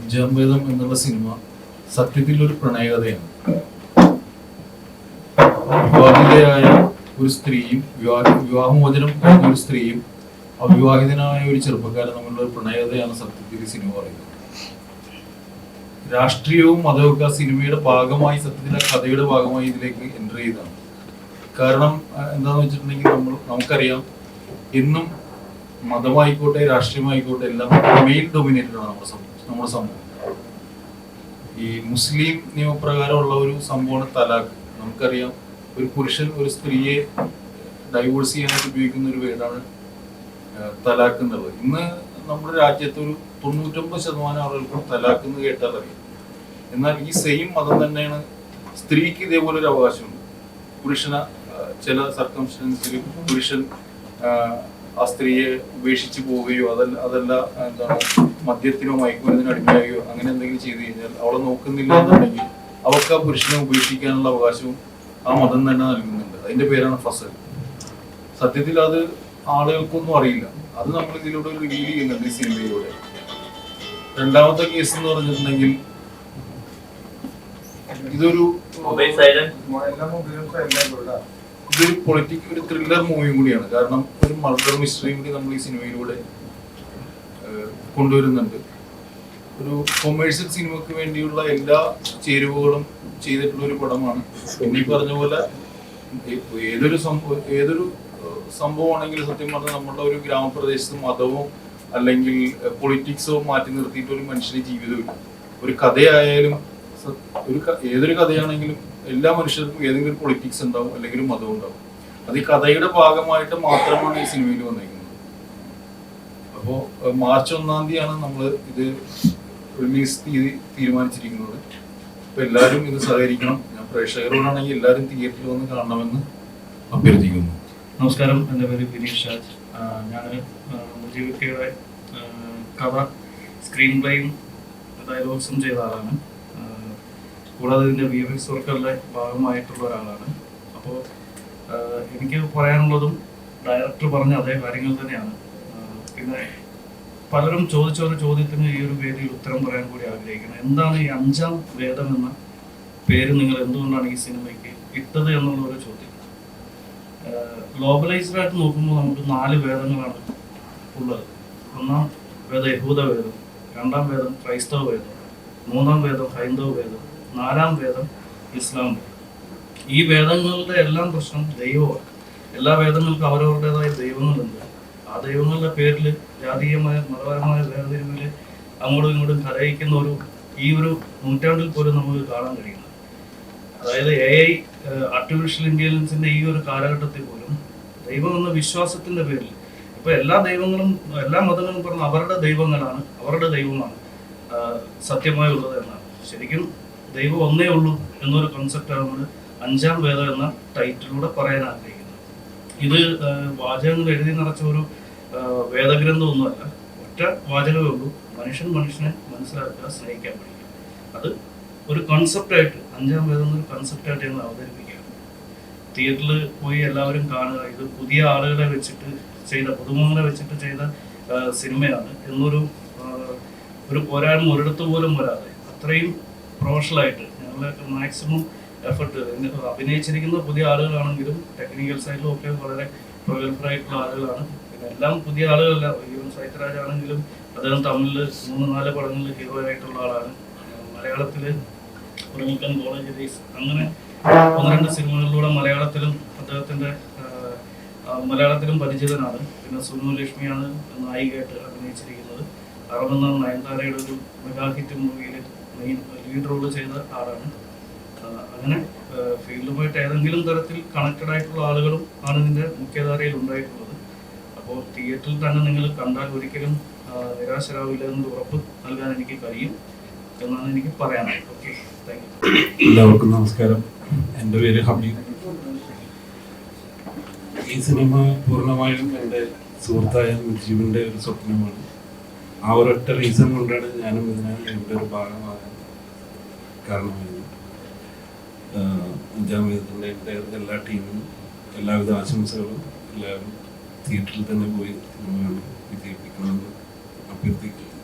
അഞ്ചാം വേദം എന്നുള്ള സിനിമ സത്യത്തിൽ ഒരു പ്രണയകഥയാണ്. വിവാഹിതയായ ഒരു സ്ത്രീയും വിവാഹമോചനം കഴിഞ്ഞ ഒരു സ്ത്രീയും അവിവാഹിതനായ ഒരു ചെറുപ്പക്കാരൻ തമ്മിലുള്ള ഒരു പ്രണയകഥയാണ് സത്യത്തിൽ ഈ സിനിമ പറയുന്നത്. രാഷ്ട്രീയവും മതവും ആ സിനിമയുടെ ഭാഗമായി, സത്യത്തിൽ ആ കഥയുടെ ഭാഗമായി ഇതിലേക്ക് എൻ്റർ ചെയ്തതാണ്. കാരണം എന്താണെന്ന് വെച്ചിട്ടുണ്ടെങ്കിൽ നമുക്കറിയാം, ഇന്നും മതമായിക്കോട്ടെ രാഷ്ട്രീയമായിക്കോട്ടെ എല്ലാം മെയിൽ ഡൊമിനേറ്റഡ് ആണ് നമ്മുടെ സമൂഹം. ഈ മുസ്ലിം നിയമപ്രകാരമുള്ള ഒരു സംഭവമാണ് തലാഖ്. നമുക്കറിയാം, ഒരു പുരുഷൻ ഒരു സ്ത്രീയെ ഡൈവോഴ്സ് ചെയ്യാനായിട്ട് ഉപയോഗിക്കുന്ന ഒരു വേർഡാണ് തലാഖ് എന്നുള്ളത്. ഇന്ന് നമ്മുടെ രാജ്യത്ത് ഒരു 99% ആളുകൾക്കും തലാഖ് എന്ന് കേട്ടാൽ അറിയാം. എന്നാൽ ഈ സെയിം മതം തന്നെയാണ് സ്ത്രീക്ക് ഇതേപോലെ ഒരു അവകാശമുണ്ട്. പുരുഷന് ചില സർക്കംസ്റ്റൻസിൽ പുരുഷൻ ആ സ്ത്രീയെ ഉപേക്ഷിച്ച് പോവുകയോ അതല്ല എന്താണ് മദ്യത്തിനോ മയക്കുമരുന്നിനോ അടിമയാകുകയോ അങ്ങനെ എന്തെങ്കിലും ചെയ്തു കഴിഞ്ഞാൽ അവളെ നോക്കുന്നില്ല എന്നുണ്ടെങ്കിൽ അവർക്ക് ആ പുരുഷനെ ഉപേക്ഷിക്കാനുള്ള അവകാശവും ആ മതം തന്നെ നൽകുന്നുണ്ട്. അതിന്റെ പേരാണ് ഫസൽ. സത്യത്തിൽ അത് ആളുകൾക്കൊന്നും അറിയില്ല. അത് നമ്മൾ ഇതിലൂടെ റിവീൽ ചെയ്യുന്നുണ്ട് ഈ സിനിമയിലൂടെ. രണ്ടാമത്തെ കേസ് എന്ന് പറഞ്ഞിട്ടുണ്ടെങ്കിൽ ഇതൊരു പൊളിറ്റിക്കൽ ഒരു ത്രില്ലർ മൂവിയും കൂടിയാണ്. കാരണം ഒരു മർഡർ മിസ്റ്ററിയും കൂടി നമ്മൾ ഈ സിനിമയിലൂടെ കൊണ്ടുവരുന്നുണ്ട്. ഒരു കൊമേഴ്സ്യൽ സിനിമയ്ക്ക് വേണ്ടിയുള്ള എല്ലാ ചേരുവകളും ചെയ്തിട്ടുള്ള ഒരു പടമാണ്. പിന്നെ ഈ പറഞ്ഞ പോലെ ഏതൊരു സംഭവമാണെങ്കിലും സത്യം പറഞ്ഞാൽ നമ്മുടെ ഒരു ഗ്രാമപ്രദേശത്ത് മതമോ അല്ലെങ്കിൽ പൊളിറ്റിക്സോ മാറ്റി നിർത്തിയിട്ട് ഒരു മനുഷ്യന്റെ ജീവിതമില്ല. ഒരു കഥയായാലും ഏതൊരു കഥയാണെങ്കിലും എല്ലാ മനുഷ്യർക്കും ഏതെങ്കിലും ഒരു പൊളിറ്റിക്സ് ഉണ്ടാവും അല്ലെങ്കിൽ ഒരു മതം ഉണ്ടാവും. അത് ഈ കഥയുടെ ഭാഗമായിട്ട് മാത്രമാണ് ഈ സിനിമയിൽ വന്നിരിക്കുന്നത്. അപ്പോൾ മാർച്ച് 1-ാം തീയതിയാണ് നമ്മൾ ഇത് റിലീസ് തീരുമാനിച്ചിരിക്കുന്നത്. അപ്പൊ എല്ലാവരും ഇത് സഹകരിക്കണം. ഞാൻ പ്രേക്ഷകരോടാണെങ്കിൽ എല്ലാവരും തിയേറ്ററിൽ വന്ന് കാണണമെന്ന് അഭ്യർത്ഥിക്കുന്നു. നമസ്കാരം, എൻ്റെ പേര് ബിനീഷ് ഷാജ്. ഞാൻ മുജീബിക്കയുടെ കഥ സ്ക്രീൻ പ്ലേയും ഡയലോഗ്സും ചെയ്ത ആളാണ്. കൂടാതെ ഇതിൻ്റെ VFX വർക്കുകളുടെ ഭാഗമായിട്ടുള്ള ഒരാളാണ്. അപ്പോൾ എനിക്ക് പറയാനുള്ളതും ഡയറക്ടർ പറഞ്ഞ അതേ കാര്യങ്ങൾ തന്നെയാണ്. പിന്നെ പലരും ചോദിച്ച ഒരു ചോദ്യത്തിന് ഈ ഒരു വേദിയിൽ ഉത്തരം പറയാൻ കൂടി ആഗ്രഹിക്കുന്നത്, എന്താണ് ഈ അഞ്ചാം വേദം എന്ന പേര് നിങ്ങൾ എന്തുകൊണ്ടാണ് ഈ സിനിമയ്ക്ക് ഇട്ടത് എന്നുള്ള ഒരു ചോദ്യം. ഗ്ലോബലൈസ്ഡ് ആയിട്ട് നോക്കുമ്പോൾ നമുക്ക് 4 വേദങ്ങളാണ് ഉള്ളത്. ഒന്നാം വേദം യഹൂദ വേദം, രണ്ടാം വേദം ക്രൈസ്തവ വേദം, മൂന്നാം വേദം ഹൈന്ദവ വേദം, നാലാം വേദം ഇസ്ലാം വേദം. ഈ വേദങ്ങളുടെ എല്ലാം പ്രശ്നം ദൈവമാണ്. എല്ലാ വേദങ്ങൾക്കും അവരവരുടേതായ ദൈവങ്ങളുണ്ട്. ആ ദൈവങ്ങളുടെ പേരിൽ ജാതീയമായ മതപരമായ വേർതിരിവില് അങ്ങോട്ടും ഇങ്ങോട്ടും കലഹിക്കുന്ന ഈ ഒരു നൂറ്റാണ്ടിൽ പോലും നമുക്ക് കാണാൻ കഴിയുന്നത്. അതായത് AI ആർട്ടിഫിഷ്യൽ ഇന്റലിജൻസിന്റെ ഈ ഒരു കാലഘട്ടത്തിൽ പോലും ദൈവം എന്ന വിശ്വാസത്തിന്റെ പേരിൽ ഇപ്പൊ എല്ലാ ദൈവങ്ങളും എല്ലാ മതങ്ങളും പറഞ്ഞ അവരുടെ ദൈവങ്ങളാണ്, അവരുടെ ദൈവമാണ് സത്യമായി ഉള്ളത് എന്നാണ്. ശരിക്കും ദൈവം ഒന്നേ ഉള്ളൂ എന്നൊരു കോൺസെപ്റ്റാണ് നമ്മൾ അഞ്ചാം വേദം എന്ന ടൈറ്റിലൂടെ പറയാൻ ആഗ്രഹിക്കുന്നത്. ഇത് വാചകങ്ങൾ എഴുതി നിറച്ച ഒരു വേദഗ്രന്ഥമൊന്നുമല്ല. ഒറ്റ വാചകമേ ഉള്ളൂ: മനുഷ്യൻ മനുഷ്യനെ മനസ്സിലാക്കുക, സ്നേഹിക്കാൻ പഠിക്കുക. അത് ഒരു കോൺസെപ്റ്റായിട്ട്, അഞ്ചാം വേദം എന്നൊരു കോൺസെപ്റ്റായിട്ട് ഞങ്ങൾ അവതരിപ്പിക്കുകയാണ്. തിയേറ്ററിൽ പോയി എല്ലാവരും കാണുക. ഇത് പുതിയ ആളുകളെ വെച്ചിട്ട് ചെയ്ത, പുതുമുഖങ്ങളെ വെച്ചിട്ട് ചെയ്ത സിനിമയാണ് എന്നൊരു പോരായ്മ ഒരിടത്ത് പോലും വരാതെ അത്രയും പ്രൊഫഷണലായിട്ട് ഞങ്ങൾ മാക്സിമം എഫർട്ട്. അഭിനയിച്ചിരിക്കുന്ന പുതിയ ആളുകളാണെങ്കിലും ടെക്നിക്കൽ സൈഡിലും ഒക്കെ വളരെ പ്രഗത്ഭരായിട്ടുള്ള ആളുകളാണ്. പിന്നെ എല്ലാം പുതിയ ആളുകളല്ല. ഈവൻ സൈത്തരാജ് ആണെങ്കിലും അദ്ദേഹം തമിഴിൽ 3-4 പടങ്ങളിൽ ഹീറോ ആയിട്ടുള്ള ആളാണ്. മലയാളത്തിൽ പുറമിക്കൻ കോളേജ് ഡേയ്സ്, അങ്ങനെ 1-2 സിനിമകളിലൂടെ മലയാളത്തിലും പരിചിതനാണ്. പിന്നെ സുനു ലക്ഷ്മിയാണ് നായികയായിട്ട് അഭിനയിച്ചിരിക്കുന്നത്. അറബെന്ന നയൻതാരയുടെ ഒരു മെഗാ ഹിറ്റ് മൂവിയിൽ മെയിൻ ലീഡ് റോള് ചെയ്ത ആളാണ്. അങ്ങനെ ഫീൽഡുമായിട്ട് ഏതെങ്കിലും തരത്തിൽ കണക്റ്റഡ് ആയിട്ടുള്ള ആളുകളും ആണ് ഇതിൻ്റെ മുഖ്യധാരയിൽ ഉണ്ടായിട്ടുള്ളത്. അപ്പോൾ തിയേറ്ററിൽ തന്നെ നിങ്ങൾ കണ്ടാൽ ഒരിക്കലും നിരാശരാവില്ല എന്നൊരു ഉറപ്പ് നൽകാൻ എനിക്ക് കഴിയും എന്നാണ് എനിക്ക് പറയാനായിട്ട്. Okay, thank you. എല്ലാവർക്കും നമസ്കാരം. എൻ്റെ പേര് ഹബീബ്. ഈ സിനിമ പൂർണ്ണമായും എൻ്റെ സുഹൃത്തായ മുജീബിൻ്റെ ഒരു സ്വപ്നമാണ്. ആ ഒരൊറ്റ റീസൺ കൊണ്ടാണ് ഞാനും ഇതിൻ്റെ ഒരു ഭാഗമാകാൻ കാരണമായത്. അഞ്ചാം വേദത്തിൻ്റെ എല്ലാ ടീമിനും എല്ലാവിധ ആശംസകളും. എല്ലാവരും തിയേറ്ററിൽ തന്നെ പോയി സിനിമ വിജയിപ്പിക്കണമെന്ന് അഭ്യർത്ഥിക്കുന്നു.